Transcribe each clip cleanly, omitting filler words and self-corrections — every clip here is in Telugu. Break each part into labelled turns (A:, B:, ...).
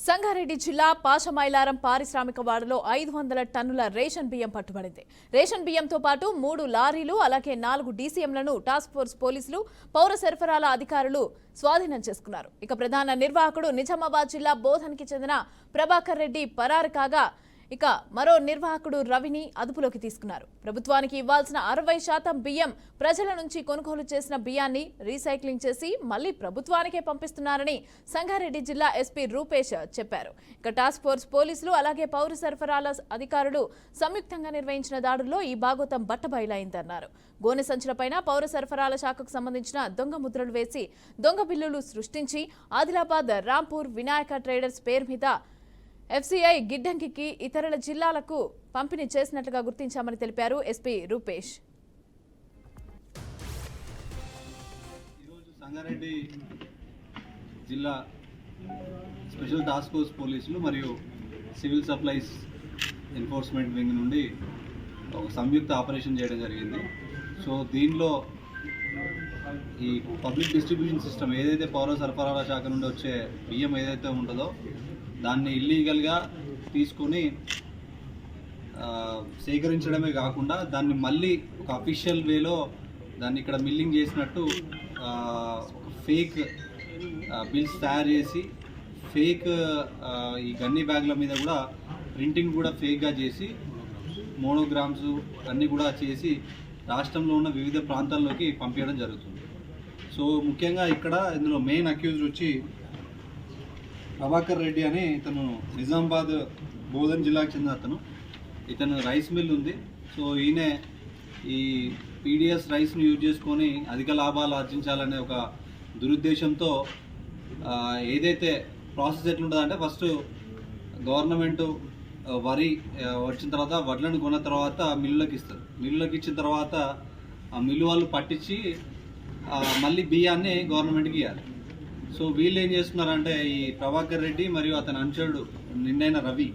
A: సంగారెడ్డి జిల్లా పాషమైలారం పారిశ్రామిక వాడలో 500 టన్నుల రేషన్ బియ్యం పట్టుబడింది. రేషన్ బియ్యంతో పాటు 3 లారీలు అలాగే 4 డీసీఎంలను టాస్క్ ఫోర్స్ పోలీసులు, పౌర సరఫరాల అధికారులు స్వాధీనం చేసుకున్నారు. ఇక ప్రధాన నిర్వాహకుడు నిజామాబాద్ జిల్లా బోధన్కి చెందిన ప్రభాకర్ రెడ్డి పరారు కాగా ఇక మరో నిర్వాహకుడు రవిని అదుపులోకి తీసుకున్నారు. ప్రభుత్వానికి ఇవ్వాల్సిన 60% బియ్యం ప్రజల నుంచి కొనుగోలు చేసిన బియ్యాన్ని రీసైక్లింగ్ చేసి మళ్లీ ప్రభుత్వానికే పంపిస్తున్నారని సంగారెడ్డి జిల్లా ఎస్పీ రూపేష్ చెప్పారు. ఇక టాస్క్ ఫోర్స్ పోలీసులు అలాగే పౌర సరఫరాల అధికారులు సంయుక్తంగా నిర్వహించిన దాడుల్లో ఈ బాగోతం బట్టబయలైందన్నారు. గోనె సంచులపైన పౌర సరఫరాల శాఖకు సంబంధించిన దొంగ ముద్రలు వేసి దొంగ బిల్లులు సృష్టించి ఆదిలాబాద్, రాంపూర్, వినాయక ట్రేడర్స్ పేరు మీద ఎఫ్సీఐ గిడ్డంగికి ఇతరుల జిల్లాలకు పంపిణీ చేసినట్లుగా గుర్తించామని తెలిపారు ఎస్పీ రూపేష్.
B: ఈరోజు సంగారెడ్డి జిల్లా స్పెషల్ టాస్క్ ఫోర్స్ పోలీసులు మరియు సివిల్ సప్లైస్ ఎన్ఫోర్స్మెంట్ వింగ్ నుండి ఒక సంయుక్త ఆపరేషన్ చేయడం జరిగింది. సో దీనిలో ఈ పబ్లిక్ డిస్ట్రిబ్యూషన్ సిస్టమ్ ఏదైతే పౌర సరఫరాల శాఖ నుండి వచ్చే బియ్యం ఏదైతే ఉంటుందో దాన్ని ఇల్లీగల్గా తీసుకొని సేకరించడమే కాకుండా దాన్ని మళ్ళీ ఒక అఫీషియల్ వేలో దాన్ని ఇక్కడ మిల్లింగ్ చేసినట్టు ఫేక్ బిల్స్ తయారు చేసి ఫేక్ ఈ గన్నీ బ్యాగ్ల మీద కూడా ప్రింటింగ్ కూడా ఫేక్గా చేసి మోనోగ్రామ్స్ అన్నీ కూడా చేసి రాష్ట్రంలో ఉన్న వివిధ ప్రాంతాల్లోకి పంపించడం జరుగుతుంది. సో ముఖ్యంగా ఇక్కడ ఇందులో మెయిన్ అక్యూజ్డ్ వచ్చి ప్రభాకర్ రెడ్డి అని ఇతను నిజామాబాద్ బోధన్ జిల్లాకు చెందిన అతను. ఇతను రైస్ మిల్ ఉంది. సో ఈయన ఈ పీడిఎస్ రైస్ను యూజ్ చేసుకొని అధిక లాభాలు ఆర్జించాలనే ఒక దురుద్దేశంతో ఏదైతే ప్రాసెస్ ఎట్లుంటుందంటే ఫస్ట్ గవర్నమెంట్ వరి వచ్చిన తర్వాత వడ్లను కొన్న తర్వాత మిల్లులకు ఇస్తారు. మిల్లులకు ఇచ్చిన తర్వాత ఆ మిల్లు వాళ్ళు పట్టించి మళ్ళీ బియ్యాన్ని గవర్నమెంట్కి ఇవ్వాలి. సో వీళ్ళు ఏం చేస్తున్నారంటే ఈ ప్రభాకర్ రెడ్డి మరియు అతని అనుచరుడు నిన్నైన రవి,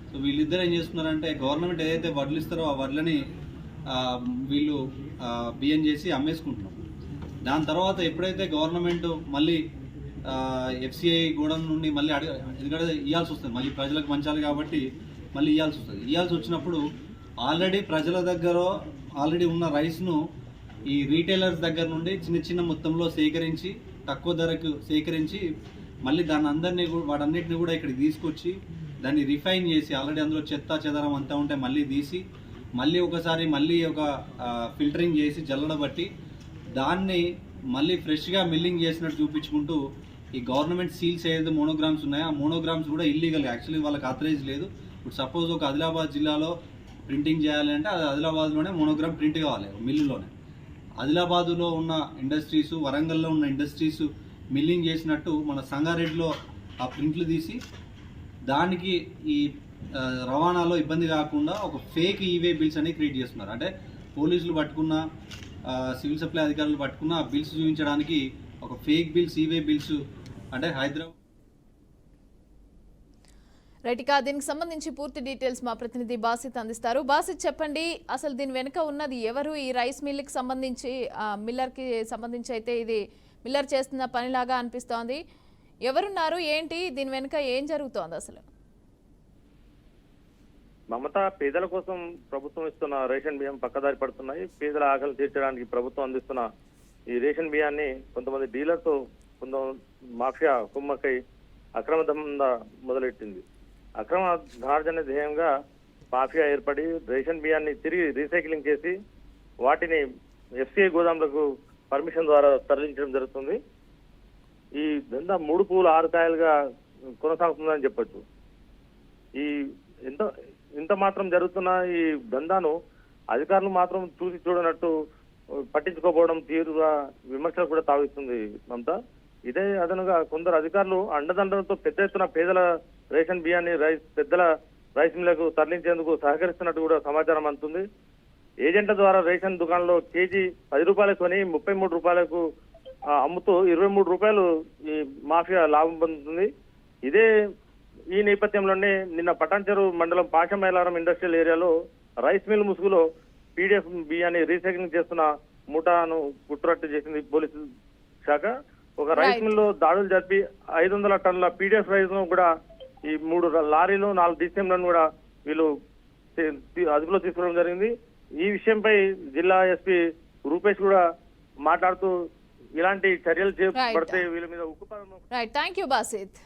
B: సో వీళ్ళిద్దరు ఏం చేస్తున్నారంటే గవర్నమెంట్ ఏదైతే వడ్లు ఇస్తారో ఆ వడ్లని వీళ్ళు బియ్యం చేసి అమ్మేసుకుంటున్నారు. దాని తర్వాత ఎప్పుడైతే గవర్నమెంట్ మళ్ళీ ఎఫ్సిఐ గూడెం నుండి మళ్ళీ ఎందుకంటే ఇవ్వాల్సి వస్తుంది, మళ్ళీ ప్రజలకు పంచాలి కాబట్టి మళ్ళీ ఇవ్వాల్సి వస్తుంది. ఇవ్వాల్సి వచ్చినప్పుడు ఆల్రెడీ ప్రజల దగ్గర ఆల్రెడీ ఉన్న రైస్ను ఈ రీటైలర్స్ దగ్గర నుండి చిన్న చిన్న మొత్తంలో సేకరించి తక్కువ ధరకు సేకరించి మళ్ళీ దాన్ని వాటన్నిటిని కూడా ఇక్కడికి తీసుకొచ్చి దాన్ని రిఫైన్ చేసి ఆల్రెడీ అందులో చెత్త చెదరం అంతా ఉంటే మళ్ళీ తీసి మళ్ళీ ఒకసారి మళ్ళీ ఒక ఫిల్టరింగ్ చేసి జల్లడబట్టి దాన్ని మళ్ళీ ఫ్రెష్గా మిల్లింగ్ చేసినట్టు చూపించుకుంటూ ఈ గవర్నమెంట్ సీల్స్ ఏదైతే మోనోగ్రామ్స్ ఉన్నాయో ఆ మోనోగ్రామ్స్ కూడా ఇల్లీగల్, యాక్చువల్లీ వాళ్ళకి ఆథరైజ్ లేదు. ఇప్పుడు సపోజ్ ఒక ఆదిలాబాద్ జిల్లాలో ప్రింటింగ్ చేయాలి అంటే అది ఆదిలాబాద్లోనే మోనోగ్రామ్ ప్రింట్ కావాలి మిల్లులోనే. ఆదిలాబాదులో ఉన్న ఇండస్ట్రీస్, వరంగల్లో ఉన్న ఇండస్ట్రీస్ మిల్లింగ్ చేసినట్టు మన సంగారెడ్డిలో ఆ ప్రింట్లు తీసి దానికి ఈ రవాణాలో ఇబ్బంది కాకుండా ఒక ఫేక్ ఈవే బిల్స్ అనేవి క్రియేట్ చేస్తున్నారు. అంటే పోలీసులు పట్టుకున్న సివిల్ సప్లై అధికారులు పట్టుకున్న ఆ బిల్స్ చూపించడానికి ఒక ఫేక్ బిల్స్, ఈవే బిల్స్ అంటే హైదరాబాద్.
A: రైట్, ఇక దీనికి సంబంధించి పూర్తి డీటెయిల్స్ మా ప్రతినిధి బాసిత్ అందిస్తారు. బాసిత్ చెప్పండి, అసలు దీని వెనుక ఉన్నది ఎవరు? ఈ రైస్ మిల్లుకి సంబంధించి మిల్లర్కి సంబంధించి అయితే ఇది మిల్లర్ చేస్తున్న పనిలాగా అనిపిస్తోంది. ఎవరున్నారు, ఏంటి దీని వెనుక ఏం జరుగుతోంది అసలు?
C: మమత, పేదల కోసం ప్రభుత్వం ఇస్తున్న రేషన్ బియ్యం పక్కదారి పడుతున్నాయి. పేదల ఆకలి తీర్చడానికి ప్రభుత్వం అందిస్తున్న ఈ రేషన్ బియ్యాన్ని కొంతమంది డీలర్స్, కొంతమంది మాఫియా కుమ్మకై అక్రమ దందా మొదలెట్టింది. అక్రమ ధార్జన ధ్యేయంగా మాఫియా ఏర్పడి రేషన్ బియ్యాన్ని తిరిగి రీసైక్లింగ్ చేసి వాటిని ఎఫ్సిఐ గోదాంలకు పర్మిషన్ ద్వారా తరలించడం జరుగుతుంది. ఈ దందా 3 పూలు 6 కాయలుగా కొనసాగుతుందని చెప్పొచ్చు. ఈ ఇంత మాత్రం జరుగుతున్న ఈ దందాను అధికారులు మాత్రం చూసి చూడనట్టు పట్టించుకోకపోవడం తీరుగా విమర్శలు కూడా తావిస్తుంది మమతా. ఇదే అదనుగా కొందరు అధికారులు అండదండలతో పెద్ద ఎత్తున పేదల రేషన్ బియ్యాన్ని పెద్దల రైస్ మిల్లకు తరలించేందుకు సహకరిస్తున్నట్టు కూడా సమాచారం అందుతుంది. ఏజెంట్ల ద్వారా రేషన్ దుకాణంలో కేజీ 10 రూపాయలకు కొని 33 రూపాయలకు అమ్ముతూ 23 రూపాయలు ఈ మాఫియా లాభం పొందుతుంది. ఈ నేపథ్యంలోనే నిన్న పటాన్చెరు మండలం పాషమైలారం ఇండస్ట్రియల్ ఏరియాలో రైస్ మిల్ ముసుగులో పీడిఎఫ్ బియ్యాన్ని రీసైక్లింగ్ చేస్తున్న ముఠాను గుట్టురట్టు చేసింది పోలీసు శాఖ. ఒక రైస్ మిల్ లో దాడులు జరిపి 500 టన్నుల పీడిఎఫ్ రైస్ ను కూడా ఈ 3 లారీలు 4 DCMలను కూడా వీళ్ళు అదుపులో తీసుకోవడం జరిగింది. ఈ విషయంపై జిల్లా ఎస్పీ రూపేష్ కూడా మాట్లాడుతూ ఇలాంటి చర్యలు చేపడితే వీళ్ళ మీద ఉక్కుపాదం
A: రైట్, థ్యాంక్ యూ బాసిత్.